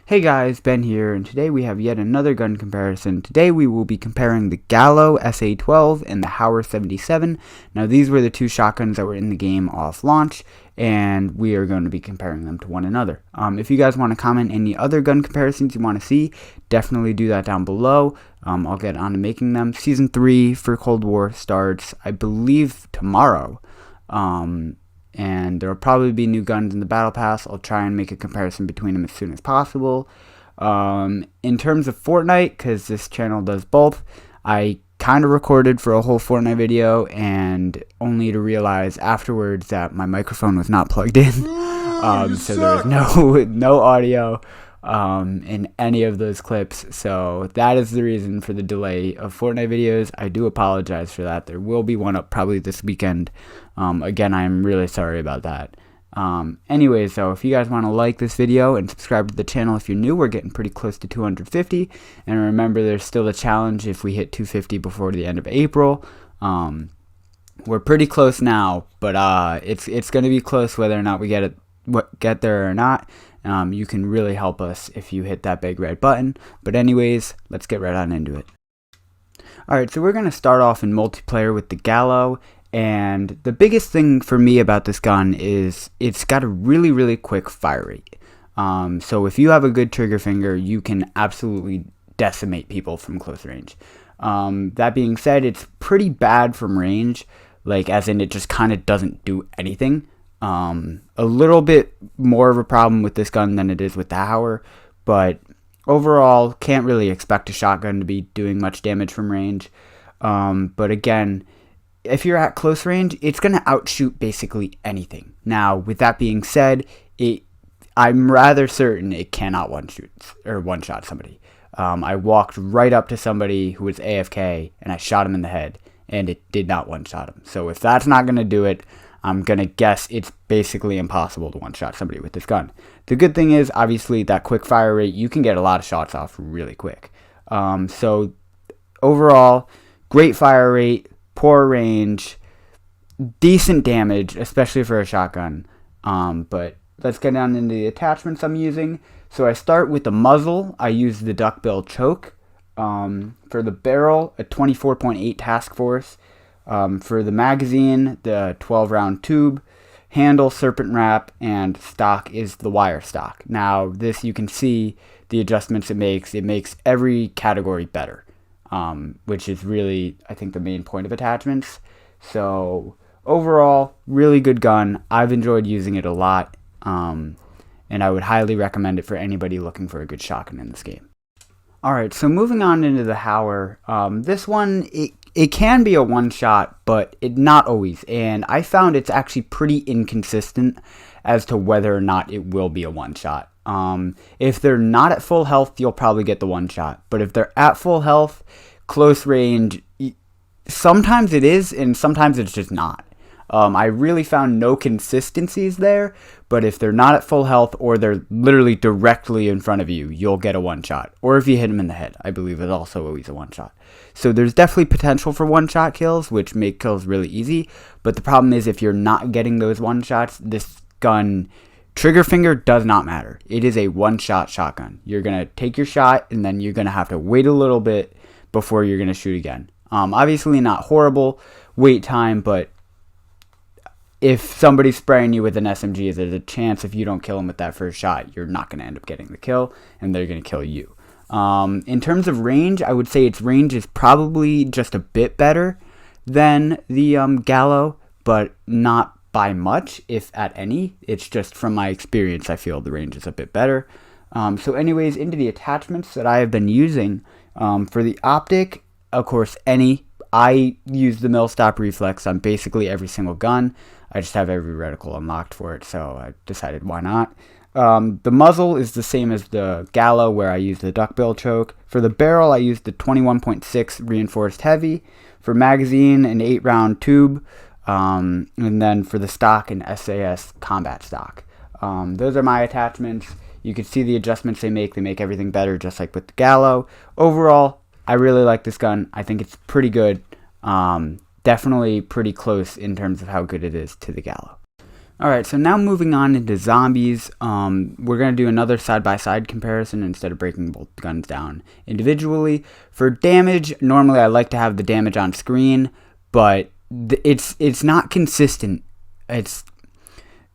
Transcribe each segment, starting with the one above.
Hey guys, Ben here, and today we have yet another gun comparison. Today we will be comparing the Gallo SA12 and the Hauer 77. Now these were the two shotguns that were in the game off launch, and we are going to be comparing them to one another. If you guys want to comment any other gun comparisons you want to see, definitely do that down below. I'll get on to making them. Season 3 for Cold War starts, I believe, tomorrow. And there will probably be new guns in the Battle Pass. I'll try and make a comparison between them as soon as possible. In terms of Fortnite, because this channel does both, I kind of recorded for a whole Fortnite video, and only to realize afterwards that my microphone was not plugged in. So there was no audio in any of those clips. So that is the reason for the delay of Fortnite videos. I do apologize for that. There will be one up probably this weekend. Again, I'm really sorry about that. Anyways, so if you guys want to like this video and subscribe to the channel if you're new, we're getting pretty close to 250. And remember, there's still a challenge if we hit 250 before the end of April. We're pretty close now, but it's going to be close whether or not we get there or not. You can really help us if you hit that big red button. But anyways, let's get right on into it. Alright, so we're going to start off in multiplayer with the Gallo. And the biggest thing for me about this gun is it's got a really, really quick fire rate. So if you have a good trigger finger, you can absolutely decimate people from close range. That being said, it's pretty bad from range, like as in it just kind of doesn't do anything. A little bit more of a problem with this gun than it is with the Hauer, but overall can't really expect a shotgun to be doing much damage from range. But again, if you're at close range, it's going to outshoot basically anything. Now, with that being said, I'm rather certain it cannot one-shot somebody. I walked right up to somebody who was AFK, and I shot him in the head, and it did not one-shot him. So if that's not going to do it, I'm going to guess it's basically impossible to one-shot somebody with this gun. The good thing is, obviously, that quick fire rate, you can get a lot of shots off really quick. So overall, great fire rate, poor range, decent damage, especially for a shotgun. But let's get down into the attachments I'm using. So I start with the muzzle. I use the duckbill choke. For the barrel, a 24.8 task force. For the magazine, the 12-round tube. Handle, serpent wrap, and stock is the wire stock. Now, this you can see the adjustments it makes. It makes every category better. Which is really, I think, the main point of attachments. So overall, really good gun. I've enjoyed using it a lot, and I would highly recommend it for anybody looking for a good shotgun in this game. Alright, so moving on into the Hauer. This one, it can be a one-shot, but not always, and I found it's actually pretty inconsistent as to whether or not it will be a one-shot. If they're not at full health, you'll probably get the one shot. But if they're at full health, close range, sometimes it is, and sometimes it's just not. I really found no consistencies there, but if they're not at full health or they're literally directly in front of you, you'll get a one shot. Or if you hit them in the head, I believe is also always a one shot. So there's definitely potential for one shot kills, which make kills really easy. But the problem is if you're not getting those one shots, this gun, trigger finger does not matter. It is a one-shot shotgun. You're going to take your shot, and then you're going to have to wait a little bit before you're going to shoot again. Obviously not horrible wait time, but if somebody's spraying you with an SMG, there's a chance if you don't kill them with that first shot, you're not going to end up getting the kill, and they're going to kill you. In terms of range, I would say its range is probably just a bit better than the Gallo, but not by much, if at any. It's just from my experience, I feel the range is a bit better. So anyways, into the attachments that I have been using. For the optic, of course, I use the mill stop reflex on basically every single gun. I just have every reticle unlocked for it, so I decided why not. The muzzle is the same as the Gallo, where I use the duckbill choke. For the barrel, I use the 21.6 reinforced heavy. For magazine, an 8-round tube. And then for the stock, an SAS combat stock. Those are my attachments. You can see the adjustments they make everything better, just like with the Gallo. Overall, I really like this gun. I think it's pretty good. Definitely pretty close in terms of how good it is to the Gallo. Alright, so now moving on into zombies, we're going to do another side-by-side comparison instead of breaking both guns down individually. For damage, normally I like to have the damage on screen, but it's not consistent. It's,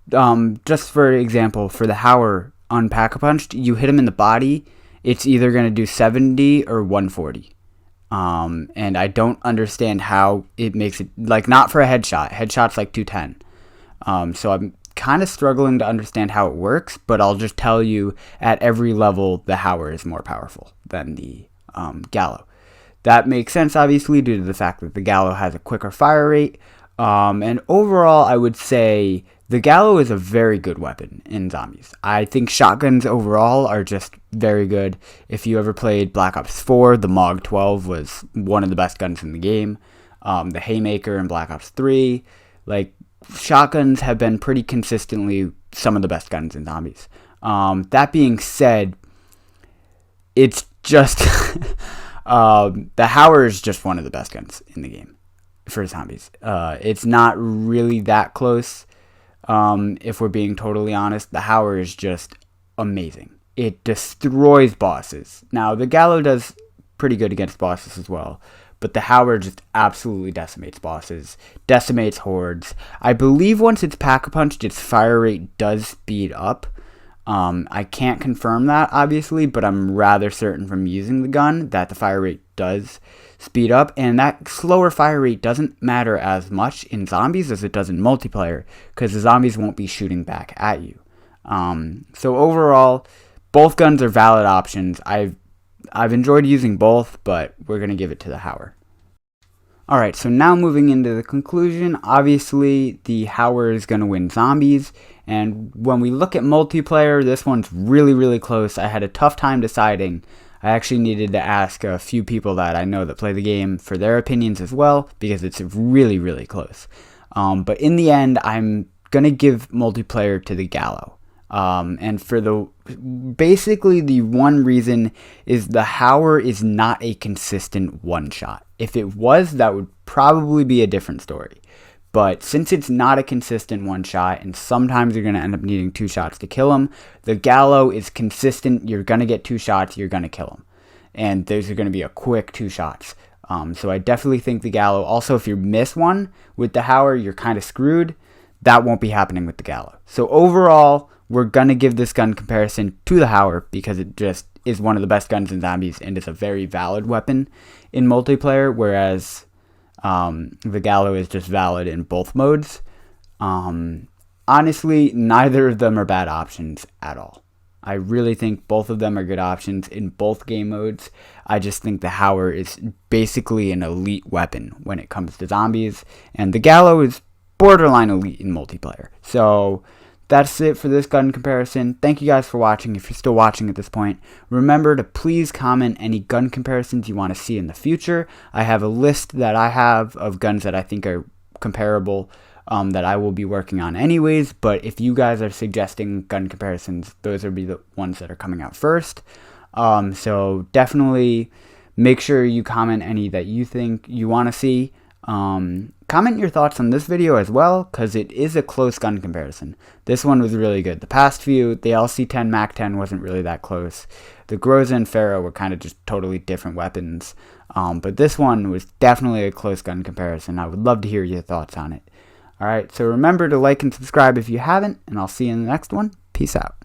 just for example, for the Hauer on Pack-a-Punch, you hit him in the body, it's either going to do 70 or 140. And I don't understand how it makes it, like, not for a headshot. Headshot's like 210. So I'm kind of struggling to understand how it works, but I'll just tell you at every level the Hauer is more powerful than the Gallo. That makes sense, obviously, due to the fact that the Gallo has a quicker fire rate. And overall, I would say the Gallo is a very good weapon in zombies. I think shotguns overall are just very good. If you ever played Black Ops 4, the MOG 12 was one of the best guns in the game. The Haymaker in Black Ops 3, like, shotguns have been pretty consistently some of the best guns in zombies. That being said, it's just the Hauer is just one of the best guns in the game for zombies. It's not really that close. If we're being totally honest, the Hauer is just amazing. It destroys bosses. Now, the Gallo does pretty good against bosses as well, but the Hauer just absolutely decimates bosses, decimates hordes. I believe once it's Pack-a-Punched, its fire rate does speed up. I can't confirm that, obviously, but I'm rather certain from using the gun that the fire rate does speed up, and that slower fire rate doesn't matter as much in zombies as it does in multiplayer, because the zombies won't be shooting back at you. So overall, both guns are valid options. I've enjoyed using both, but we're going to give it to the Hauer. Alright, so now moving into the conclusion, obviously the Hauer is going to win zombies, and when we look at multiplayer, this one's really, really close. I had a tough time deciding. I actually needed to ask a few people that I know that play the game for their opinions as well, because it's really, really close. But in the end, I'm going to give multiplayer to the Gallo. And for basically the one reason is the Hauer is not a consistent one-shot. If it was, that would probably be a different story. But since it's not a consistent one-shot, and sometimes you're going to end up needing 2 shots to kill him, the Gallo is consistent. You're going to get 2 shots, you're going to kill him. And those are going to be a quick 2 shots. So I definitely think the Gallo. Also, if you miss one with the Hauer, you're kind of screwed. That won't be happening with the Gallo. So overall, we're going to give this gun comparison to the Hauer because it just is one of the best guns in zombies and is a very valid weapon in multiplayer, whereas the Gallo is just valid in both modes. Honestly, neither of them are bad options at all. I really think both of them are good options in both game modes. I just think the Hauer is basically an elite weapon when it comes to zombies, and the Gallo is borderline elite in multiplayer. So that's it for this gun comparison. Thank you guys for watching. If you're still watching at this point, remember to please comment any gun comparisons you want to see in the future. I have a list that I have of guns that I think are comparable that I will be working on anyways, but if you guys are suggesting gun comparisons, those will be the ones that are coming out first. So definitely make sure you comment any that you think you want to see. Comment your thoughts on this video as well, because it is a close gun comparison. This one was really good. The past few, the LC10 Mac 10 wasn't really that close. The Groza and Pharaoh were kind of just totally different weapons. But this one was definitely a close gun comparison. I would love to hear your thoughts on it. Alright, so remember to like and subscribe if you haven't, and I'll see you in the next one. Peace out.